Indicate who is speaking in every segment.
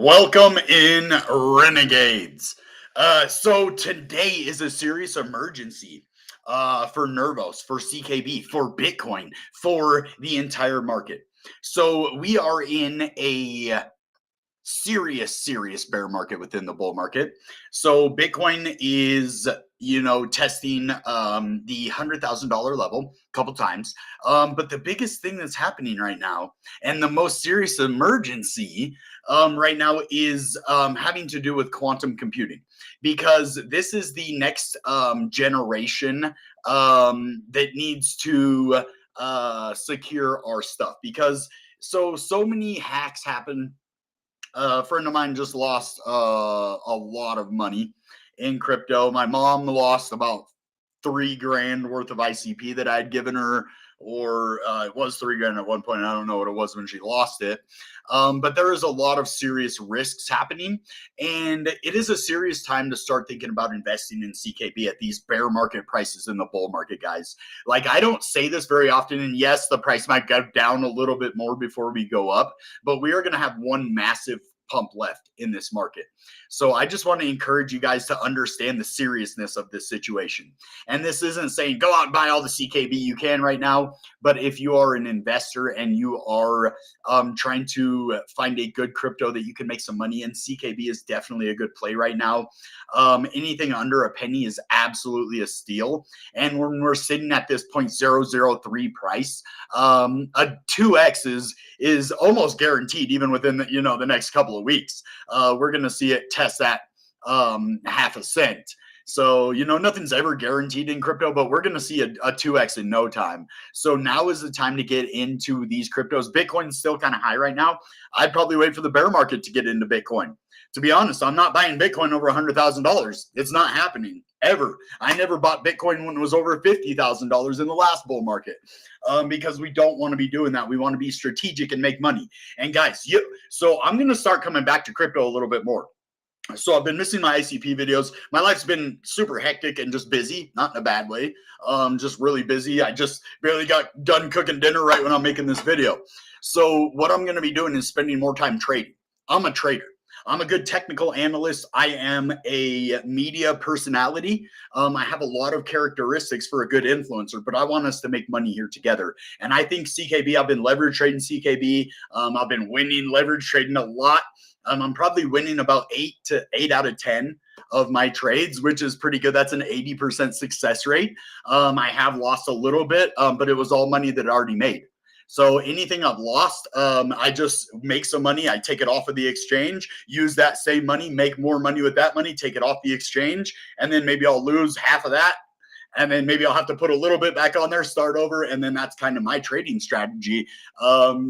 Speaker 1: Welcome in, Renegades. So today is a serious emergency for Nervos, for CKB, for Bitcoin, for the entire market. So we are in a serious bear market within the bull market. So Bitcoin is, testing the $100,000 level a couple times. But the biggest thing that's happening right now, and the most serious emergency right now, is having to do with quantum computing, because this is the next generation that needs to secure our stuff. Because so many hacks happen. A friend of mine just lost a lot of money in crypto. My mom lost about 3 grand worth of ICP that I'd given her, or it was 3 grand at one point. I don't know what it was when she lost it. But there is a lot of serious risks happening, and it is a serious time to start thinking about investing in CKB at these bear market prices in the bull market, guys. Like, I don't say this very often, and yes, the price might go down a little bit more before we go up, but we are going to have one massive pump left in this market. So I just want to encourage you guys to understand the seriousness of this situation. And this isn't saying go out and buy all the CKB you can right now, but if you are an investor and you are trying to find a good crypto that you can make some money in, CKB is definitely a good play right now. Anything under a penny is absolutely a steal. And when we're sitting at this 0.003 price, a 2x is almost guaranteed, even within the next couple of weeks. We're going to see it test that half a cent. So, nothing's ever guaranteed in crypto, but we're going to see a 2x in no time. So now is the time to get into these cryptos. Bitcoin's still kind of high right now. I'd probably wait for the bear market to get into Bitcoin. To be honest, I'm not buying Bitcoin over $100,000. It's not happening ever. I never bought Bitcoin when it was over $50,000 in the last bull market, because we don't want to be doing that. We want to be strategic and make money. And guys, so I'm going to start coming back to crypto a little bit more. So I've been missing my ICP videos. My life's been super hectic and just busy, not in a bad way. Just really busy. I just barely got done cooking dinner right when I'm making this video. So what I'm going to be doing is spending more time trading. I'm a trader. I'm a good technical analyst. I am a media personality. I have a lot of characteristics for a good influencer, but I want us to make money here together. And I think CKB, I've been leverage trading CKB. I've been winning leverage trading a lot. I'm probably winning about 8 out of 10 of my trades, which is pretty good. That's an 80% success rate. I have lost a little bit, but it was all money that I already made. So anything I've lost, I just make some money. I take it off of the exchange, use that same money, make more money with that money, take it off the exchange, and then maybe I'll lose half of that. And then maybe I'll have to put a little bit back on there, start over. And then that's kind of my trading strategy,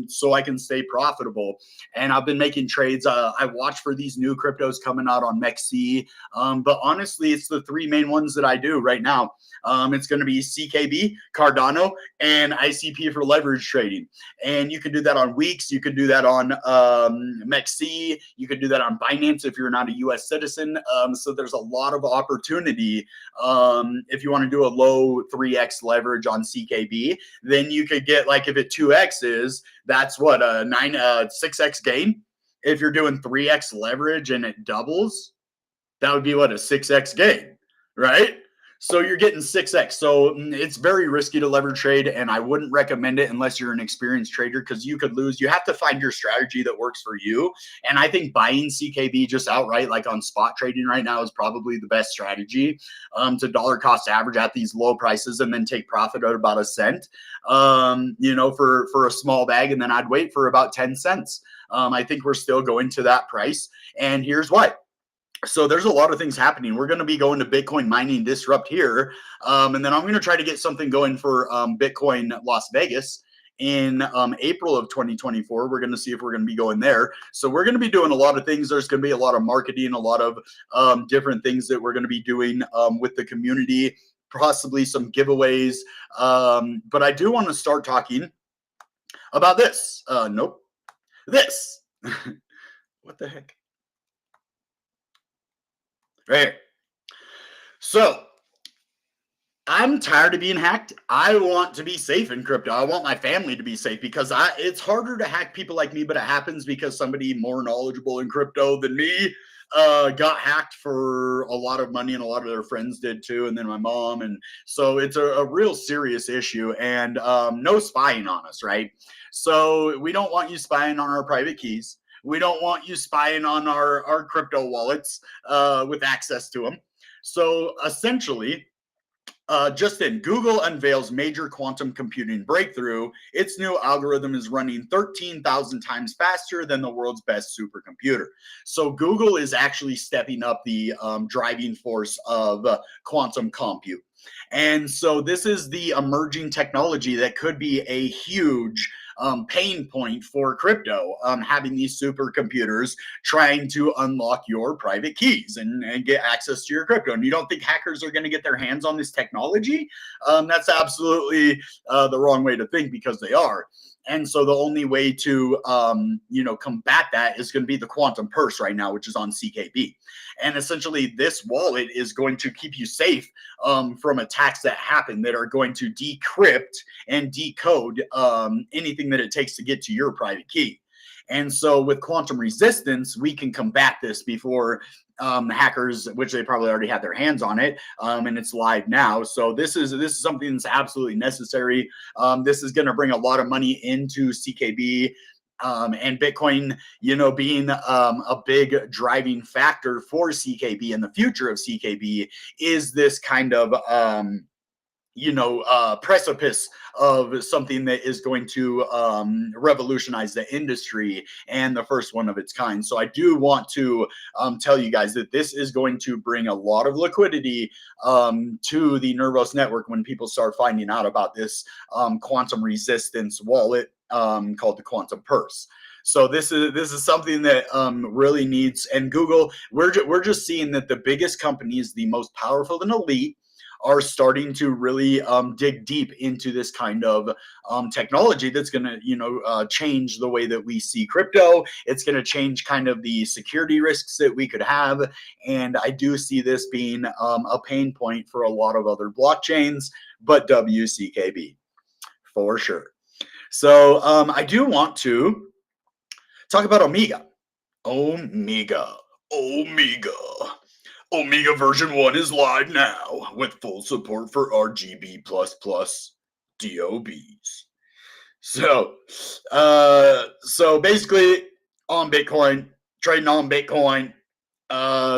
Speaker 1: so I can stay profitable. And I've been making trades. I watch for these new cryptos coming out on MEXC. But honestly, it's the three main ones that I do right now. It's going to be CKB, Cardano, and ICP for leverage trading. And you can do that on Weeks. You can do that on MEXC. You can do that on Binance if you're not a U.S. citizen. So there's a lot of opportunity if you want to do a low 3x leverage on CKB. Then you could get, like, if it 2x's, that's what, a 6x gain. If you're doing 3x leverage and it doubles, that would be what, a 6x gain, right? So you're getting 6x. So it's very risky to leverage trade, and I wouldn't recommend it unless you're an experienced trader, because you could lose. You have to find your strategy that works for you. And I think buying CKB just outright, like on spot trading right now, is probably the best strategy, to dollar cost average at these low prices and then take profit at about a cent, for a small bag. And then I'd wait for about 10 cents. I think we're still going to that price. And here's why. So there's a lot of things happening. We're going to be going to Bitcoin mining disrupt here. And then I'm going to try to get something going for Bitcoin Las Vegas in April of 2024. We're going to see if we're going to be going there. So we're going to be doing a lot of things. There's going to be a lot of marketing, a lot of different things that we're going to be doing with the community, possibly some giveaways. But I do want to start talking about this. Nope. This. What the heck? Right. So I'm tired of being hacked. I want to be safe in crypto. I want my family to be safe because it's harder to hack people like me, but it happens because somebody more knowledgeable in crypto than me got hacked for a lot of money, and a lot of their friends did too, and then my mom. And so it's a real serious issue, and no spying on us, right? So we don't want you spying on our private keys. We don't want you spying on our crypto wallets with access to them. So essentially, just in, Google unveils major quantum computing breakthrough. Its new algorithm is running 13,000 times faster than the world's best supercomputer. So Google is actually stepping up the driving force of quantum compute. And so this is the emerging technology that could be a huge pain point for crypto, having these supercomputers trying to unlock your private keys and get access to your crypto. And you don't think hackers are going to get their hands on this technology? That's absolutely the wrong way to think, because they are. And so the only way to, combat that is going to be the quantum purse right now, which is on CKB. And essentially, this wallet is going to keep you safe from attacks that happen, that are going to decrypt and decode anything that it takes to get to your private key. And so with quantum resistance, we can combat this before hackers, which they probably already had their hands on it, and it's live now. So this is something that's absolutely necessary. This is going to bring a lot of money into CKB. And Bitcoin, being a big driving factor for CKB and the future of CKB, is this kind of precipice of something that is going to revolutionize the industry, and the first one of its kind. So I do want to tell you guys that this is going to bring a lot of liquidity to the Nervos network when people start finding out about this quantum resistance wallet called the quantum purse. So this is something that really needs. And Google, we're just seeing that the biggest companies, the most powerful and elite, are starting to really dig deep into this kind of technology that's going to, change the way that we see crypto. It's going to change kind of the security risks that we could have. And I do see this being a pain point for a lot of other blockchains, but WCKB for sure. So I do want to talk about Omega. Omega. Omega version 1 is live now with full support for RGB++ DOBs. So basically on Bitcoin, trading on Bitcoin.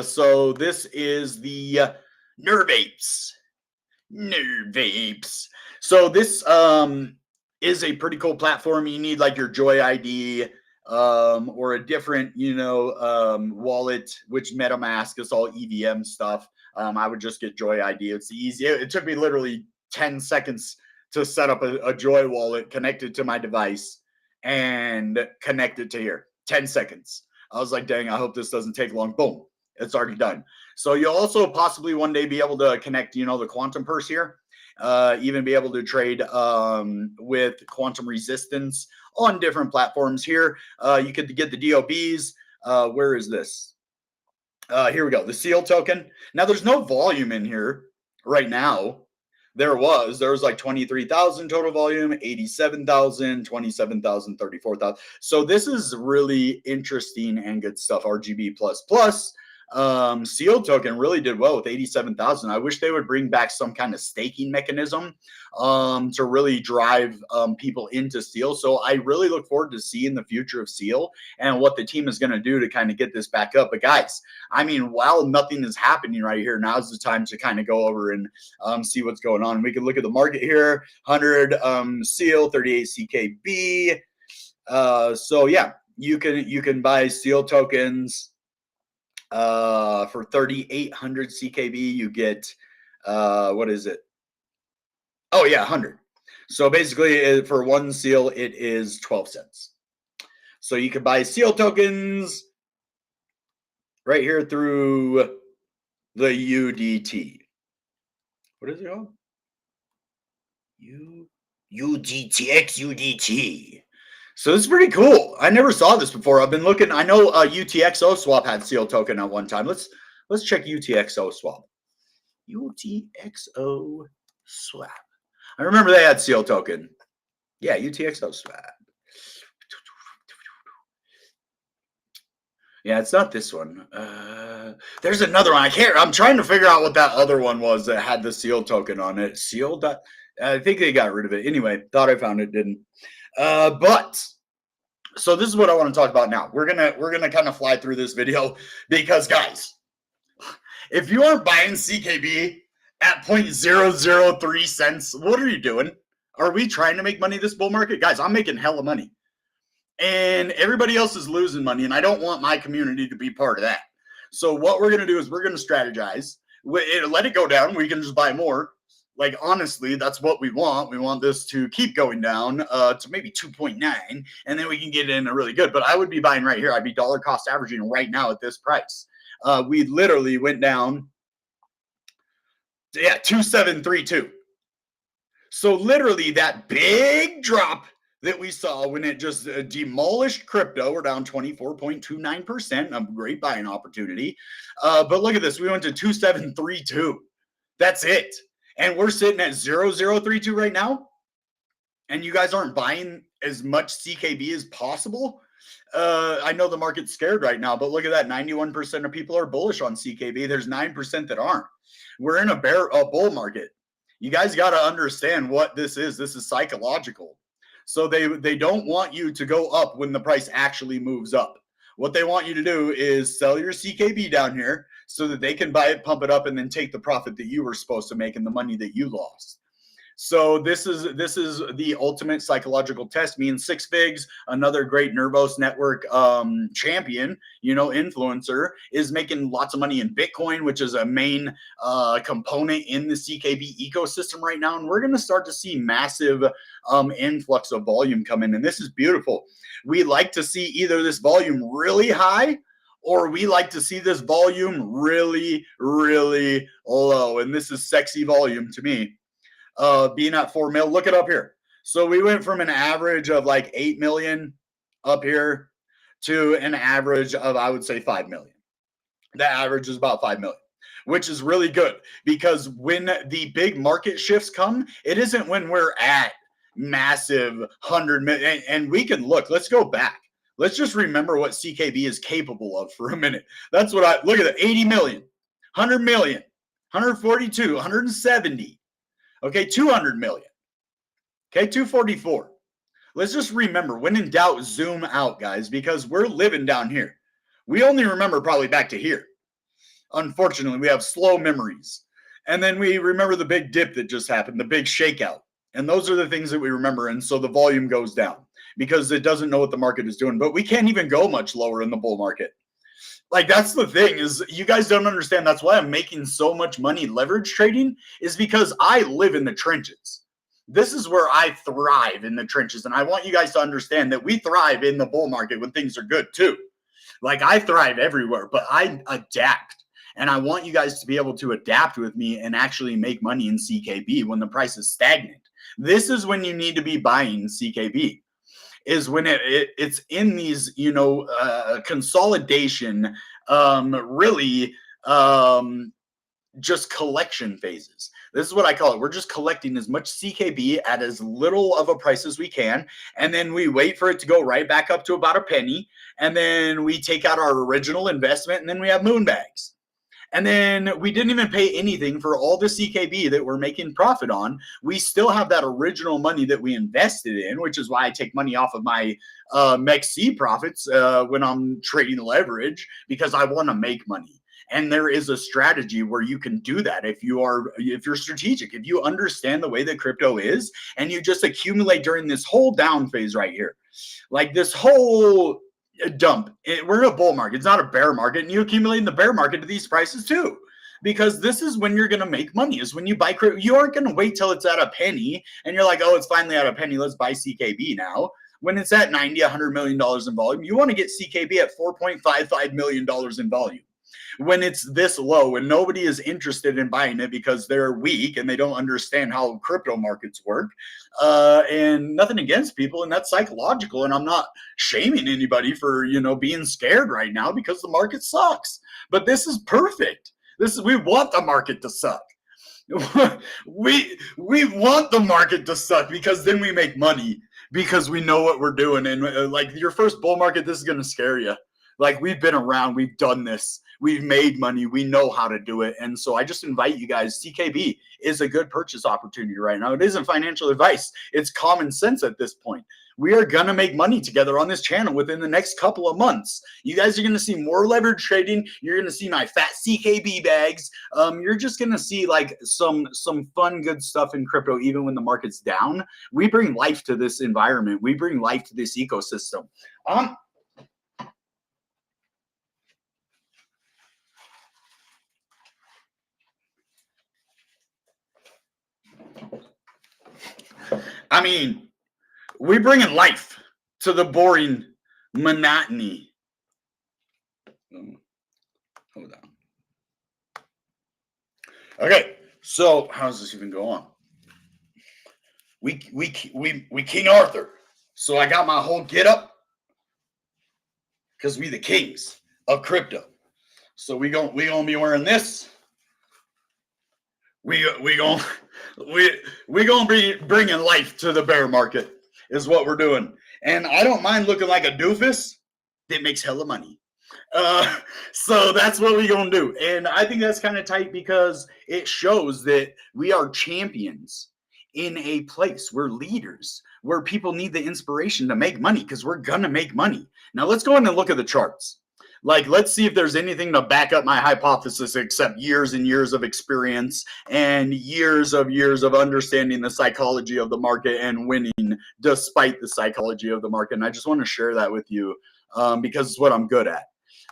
Speaker 1: So this is the Nervos. So this is a pretty cool platform. You need like your Joy ID or a different, wallet, which MetaMask is all EVM stuff. I would just get Joy ID. It's easy. It took me literally 10 seconds to set up a Joy wallet, connected to my device, and connect it to here. 10 seconds. I was like, dang, I hope this doesn't take long. Boom. It's already done. So you'll also possibly one day be able to connect, the quantum purse here. Even be able to trade with quantum resistance on different platforms here. You could get the DOBs. Where is this? Here we go. The seal token. Now there's no volume in here right now. There was like 23,000 total volume, 87,000, 27,000, 34,000. So this is really interesting and good stuff. RGB++. Seal token really did well with 87,000. I wish they would bring back some kind of staking mechanism to really drive people into Seal. So I really look forward to seeing the future of Seal and what the team is going to do to kind of get this back up. But guys, I mean, while nothing is happening right here, now's the time to kind of go over and see what's going on. We can look at the market here: 100 Seal, 38 CKB. So yeah, you can buy Seal tokens. For 3,800 CKB, you get, what is it? Oh yeah, 100. So basically for one seal, it is 12 cents. So you can buy seal tokens right here through the UDT. What is it called? UDTX. So this is pretty cool. I never saw this before. I've been looking. I know UTXO swap had seal token at one time. Let's check UTXO swap. UTXO Swap. I remember they had seal token. Yeah, UTXO swap. Yeah, it's not this one. There's another one. I'm trying to figure out what that other one was that had the seal token on it. Seal. I think they got rid of it. Anyway, thought I found it, didn't. But so this is what I want to talk about now. We're gonna kind of fly through this video because, guys, if you aren't buying CKB at 0.003 cents, what are you doing? Are we trying to make money this bull market? Guys, I'm making hella money. And everybody else is losing money, and I don't want my community to be part of that. So what we're going to do is we're going to strategize. Let it go down. We can just buy more. Like, honestly, that's what we want. We want this to keep going down to maybe 2.9, and then we can get in a really good. But I would be buying right here. I'd be dollar cost averaging right now at this price. We literally went down, 2732. So literally that big drop that we saw when it just demolished crypto, we're down 24.29%, a great buying opportunity. But look at this, we went to 2732. That's it. And we're sitting at 0032 right now. And you guys aren't buying as much CKB as possible. I know the market's scared right now, but look at that. 91% of people are bullish on CKB. There's 9% that aren't. We're in a bull market. You guys got to understand what this is. This is psychological. So they don't want you to go up when the price actually moves up. What they want you to do is sell your CKB down here so that they can buy it, pump it up, and then take the profit that you were supposed to make and the money that you lost. So this is the ultimate psychological test. Me and Six Figs, another great Nervos network champion, influencer, is making lots of money in Bitcoin, which is a main component in the CKB ecosystem right now. And we're going to start to see massive influx of volume come in. And this is beautiful. We like to see either this volume really high, or we like to see this volume really, really low. And this is sexy volume to me. Being at 4 mil, look it up here. So we went from an average of like 8 million up here to an average of, I would say, 5 million. The average is about 5 million, which is really good, because when the big market shifts come, it isn't when we're at massive 100 million. And we can look, let's go back. Let's just remember what CKB is capable of for a minute. That's what look at that, 80 million, 100 million, 142, 170. Okay, 200 million. Okay, 244. Let's just remember, when in doubt, zoom out, guys, because we're living down here. We only remember probably back to here. Unfortunately, we have slow memories. And then we remember the big dip that just happened, the big shakeout. And those are the things that we remember. And so the volume goes down because it doesn't know what the market is doing. But we can't even go much lower in the bull market. Like, that's the thing, is you guys don't understand. That's why I'm making so much money leverage trading, is because I live in the trenches. This is where I thrive, in the trenches. And I want you guys to understand that we thrive in the bull market when things are good too. Like, I thrive everywhere, but I adapt. And I want you guys to be able to adapt with me and actually make money in CKB when the price is stagnant. This is when you need to be buying CKB. Is when it's in these, consolidation, really just collection phases. This is what I call it. We're just collecting as much CKB at as little of a price as we can, and then we wait for it to go right back up to about a penny, and then we take out our original investment, and then we have moon bags. And then we didn't even pay anything for all the CKB that we're making profit on. We still have that original money that we invested in, which is why I take money off of my MEXC profits when I'm trading leverage, because I want to make money. And there is a strategy where you can do that if you're strategic, if you understand the way that crypto is, and you just accumulate during this whole down phase right here. Like this whole dump. We're in a bull market. It's not a bear market, and you accumulate in the bear market to these prices too, because this is when you're going to make money, is when you buy crypto. You aren't going to wait till it's at a penny and you're like, oh, it's finally at a penny, let's buy CKB now. When it's at 90, $100 million in volume, you want to get CKB at $4.55 million in volume. When it's this low and nobody is interested in buying it because they're weak and they don't understand how crypto markets work, and nothing against people, and that's psychological, and I'm not shaming anybody for being scared right now because the market sucks. But this is perfect. We want the market to suck. we want the market to suck because then we make money because we know what we're doing. And like your first bull market, this is going to scare you. Like we've been around, we've done this, we've made money, we know how to do it. And so I just invite you guys. CKB is a good purchase opportunity right now. It isn't financial advice, it's common sense at this point. We are going to make money together on this channel within the next couple of months. You guys are going to see more leverage trading. You're going to see my fat CKB bags. You're just going to see like some fun, good stuff in crypto, even when the market's down. We bring life to this environment. We bring life to this ecosystem. I mean, we bring in life to the boring monotony. Hold on. Okay, so how does this even go on? We King Arthur. So I got my whole get up because we the kings of crypto. So we gonna be wearing this. We gonna be bringing life to the bear market is what we're doing. And I don't mind looking like a doofus that makes hella money. So that's what we gonna do. And I think that's kind of tight because it shows that we are champions in a place. We're leaders where people need the inspiration to make money because we're gonna make money. Now let's go in and look at the charts. Like, let's see if there's anything to back up my hypothesis except years and years of experience and years of understanding the psychology of the market and winning despite the psychology of the market. And I just want to share that with you because it's what I'm good at.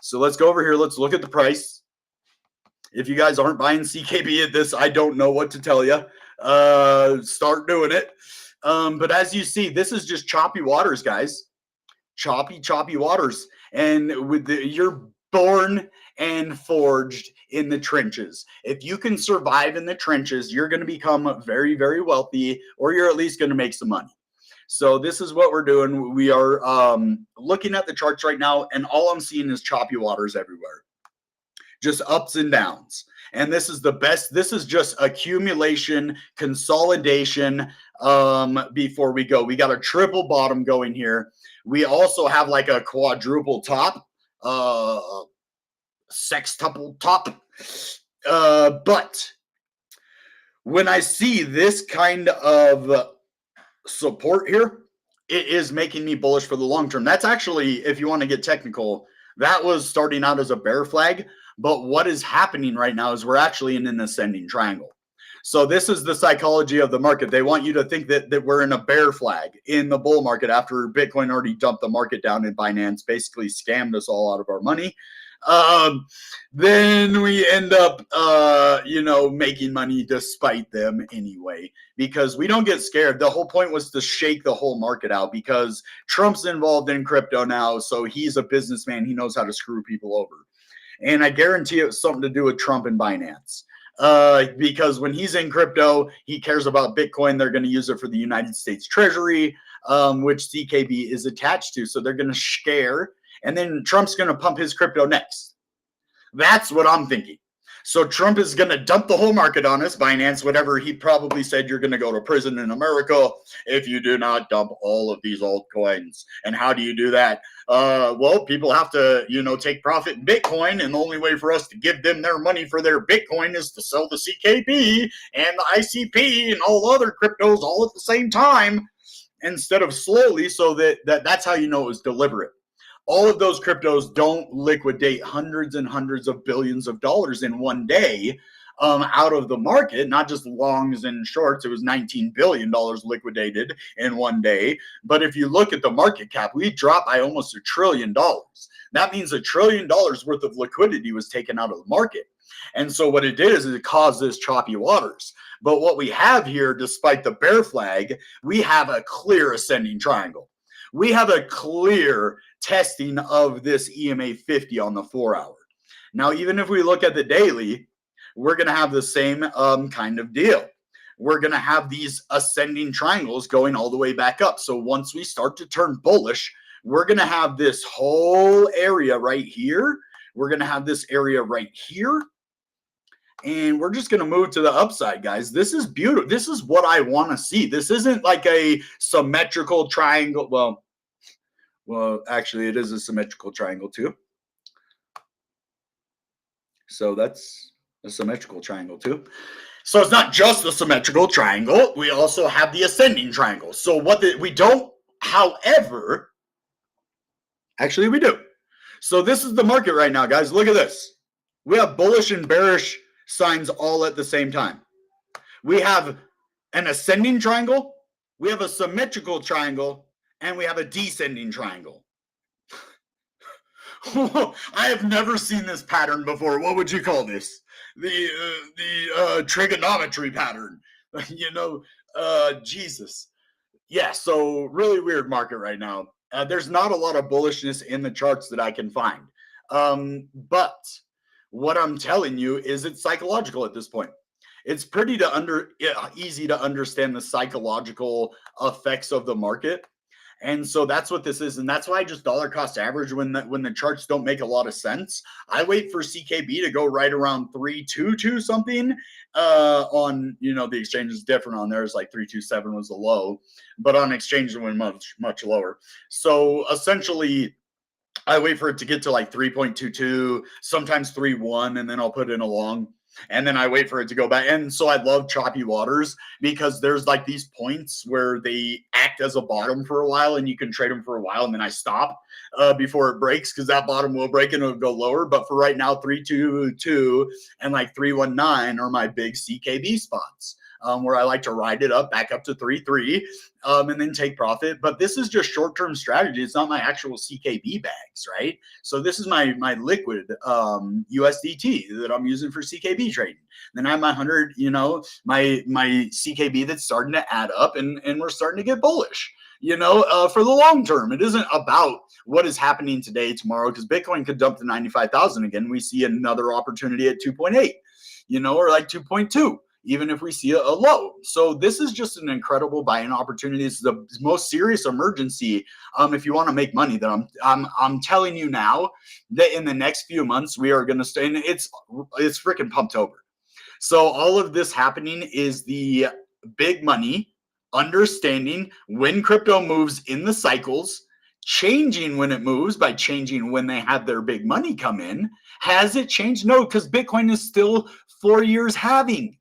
Speaker 1: So let's go over here. Let's look at the price. If you guys aren't buying CKB at this, I don't know what to tell you. Start doing it. But as you see, this is just choppy waters, guys. Choppy waters. And with you're born and forged in the trenches. If you can survive in the trenches, you're going to become very, very wealthy, or you're at least going to make some money. So this is what we're doing. We are looking at the charts right now, and all I'm seeing is choppy waters everywhere. Just ups and downs. And this is the best. This is just accumulation, consolidation before we go. We got a triple bottom going here. We also have like a quadruple top, sextuple top. But when I see this kind of support here, it is making me bullish for the long term. That's actually, if you want to get technical, that was starting out as a bear flag. But what is happening right now is we're actually in an ascending triangle. So this is the psychology of the market. They want you to think that we're in a bear flag in the bull market after Bitcoin already dumped the market down and Binance basically scammed us all out of our money. Then we end up, making money despite them anyway, because we don't get scared. The whole point was to shake the whole market out because Trump's involved in crypto now. So he's a businessman. He knows how to screw people over. And I guarantee it was something to do with Trump and Binance. Because when he's in crypto, he cares about Bitcoin. They're going to use it for the United States Treasury, which CKB is attached to. So they're going to scare, and then Trump's going to pump his crypto next. That's what I'm thinking. So Trump is going to dump the whole market on us, Binance, whatever. He probably said you're going to go to prison in America if you do not dump all of these altcoins. And how do you do that? Well, people have to, take profit in Bitcoin. And the only way for us to give them their money for their Bitcoin is to sell the CKB and the ICP and all other cryptos all at the same time instead of slowly. So that's how you know it was deliberate. All of those cryptos don't liquidate hundreds and hundreds of billions of dollars in one day out of the market, not just longs and shorts. It was $19 billion liquidated in one day. But if you look at the market cap, we dropped by almost $1 trillion. That means $1 trillion worth of liquidity was taken out of the market. And so what it did is it caused this choppy waters. But what we have here, despite the bear flag, we have a clear ascending triangle. We have a clear testing of this EMA 50 on the 4 hour. Now, even if we look at the daily, we're going to have the same kind of deal. We're going to have these ascending triangles going all the way back up. So once we start to turn bullish, we're going to have this whole area right here. We're going to have this area right here. And we're just going to move to the upside, guys. This is beautiful. This is what I want to see. This isn't like a symmetrical triangle. Well, actually, it is a symmetrical triangle too. So that's a symmetrical triangle too. So it's not just the symmetrical triangle. We also have the ascending triangle. So we don't, however, actually we do. So this is the market right now, guys. Look at this. We have bullish and bearish signs all at the same time. We have an ascending triangle, we have a symmetrical triangle, and we have a descending triangle. I have never seen this pattern before. What would you call this? The trigonometry pattern. Jesus. Yeah, so really weird market right now. There's not a lot of bullishness in the charts that I can find. But what I'm telling you is it's psychological at this point. It's pretty easy to understand the psychological effects of the market. And so that's what this is. And that's why I just dollar cost average when the charts don't make a lot of sense. I wait for CKB to go right around 322 something. On, the exchange is different on there. It's like 327 was the low, but on exchange it went much, much lower. So essentially, I wait for it to get to like 3.22, sometimes 3.1, and then I'll put in a long. And then I wait for it to go back. And so I love choppy waters because there's like these points where they act as a bottom for a while and you can trade them for a while. And then I stop before it breaks because that bottom will break and it'll go lower. But for right now, 322 and like 319 are my big CKB spots. Where I like to ride it up back up to 3.3 and then take profit. But this is just short-term strategy. It's not my actual CKB bags, right? So this is my liquid USDT that I'm using for CKB trading. Then I have my 100, my CKB that's starting to add up and we're starting to get bullish, for the long term. It isn't about what is happening today, tomorrow, because Bitcoin could dump to 95,000 again. We see another opportunity at 2.8, or like 2.2. Even if we see a low. So this is just an incredible buying opportunity. It's the most serious emergency if you want to make money. That I'm telling you now that in the next few months we are going to stay. And it's freaking pumped over. So all of this happening is the big money understanding when crypto moves in the cycles, changing when it moves by changing when they have their big money come in. Has it changed? No, because Bitcoin is still 4 years halving.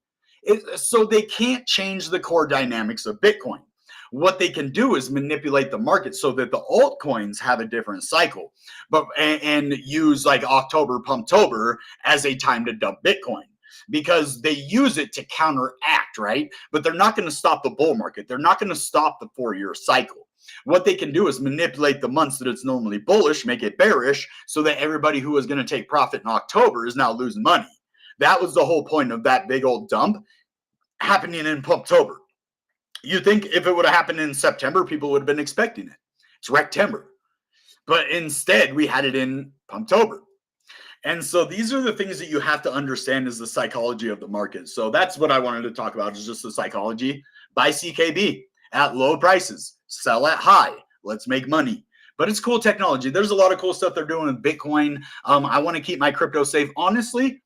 Speaker 1: So they can't change the core dynamics of Bitcoin. What they can do is manipulate the market so that the altcoins have a different cycle, and use like October Pumptober as a time to dump Bitcoin because they use it to counteract, right? But they're not going to stop the bull market. They're not going to stop the 4-year cycle. What they can do is manipulate the months that it's normally bullish, make it bearish, so that everybody who was going to take profit in October is now losing money. That was the whole point of that big old dump happening in Pumptober. You think if it would have happened in September, people would have been expecting it. It's Rectember. But instead, we had it in Pumptober. And so these are the things that you have to understand is the psychology of the market. So that's what I wanted to talk about, is just the psychology. Buy CKB at low prices. Sell at high. Let's make money. But it's cool technology. There's a lot of cool stuff they're doing with Bitcoin. I want to keep my crypto safe. Honestly,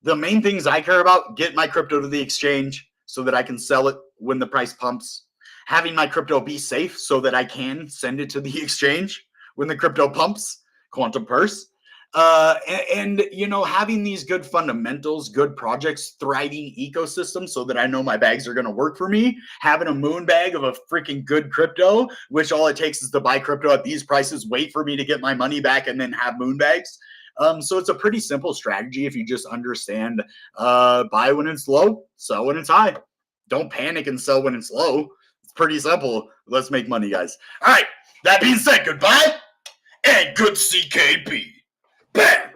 Speaker 1: the main things I care about, get my crypto to the exchange so that I can sell it when the price pumps. Having my crypto be safe so that I can send it to the exchange when the crypto pumps, quantum purse. And having these good fundamentals, good projects, thriving ecosystem so that I know my bags are going to work for me. Having a moon bag of a freaking good crypto, which all it takes is to buy crypto at these prices, wait for me to get my money back, and then have moon bags. So it's a pretty simple strategy if you just understand buy when it's low, sell when it's high. Don't panic and sell when it's low. It's pretty simple. Let's make money, guys. All right. That being said, goodbye and good CKB. Bam!